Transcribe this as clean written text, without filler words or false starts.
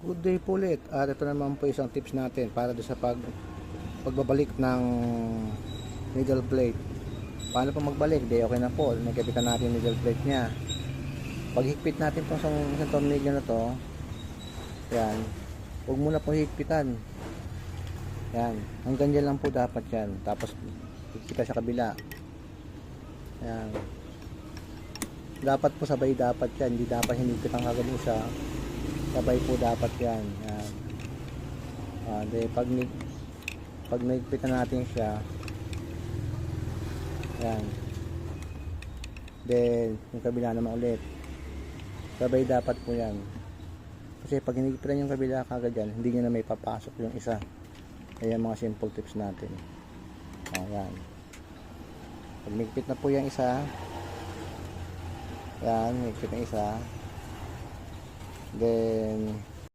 Good day po ulit. At ito naman po isang tips natin para do sa pagbabalik ng needle plate. Paano po magbalik? Di okay na po. Nagkapitan natin yung needle plate niya. Paghigpit natin itong isang tornilyo na to, yan. Huwag muna po higpitan. Yan. Hanggang dyan lang po dapat yan. Tapos higpitan sa kabila. Yan. Dapat po sabay dapat yan. Hindi dapat hinigpitan kagad isa. Sabay po dapat yan. Yan. Pag naigpitan natin siya, yan. Then yung kabila naman ulit. Sabay dapat po yan. Kasi pag hinigpitan yung kabila kagad yan, hindi nyo na may papasok yung isa. Ayan mga simple tips natin. Yan. Pag nigpit na po yung isa, yan, nigpit na isa. Then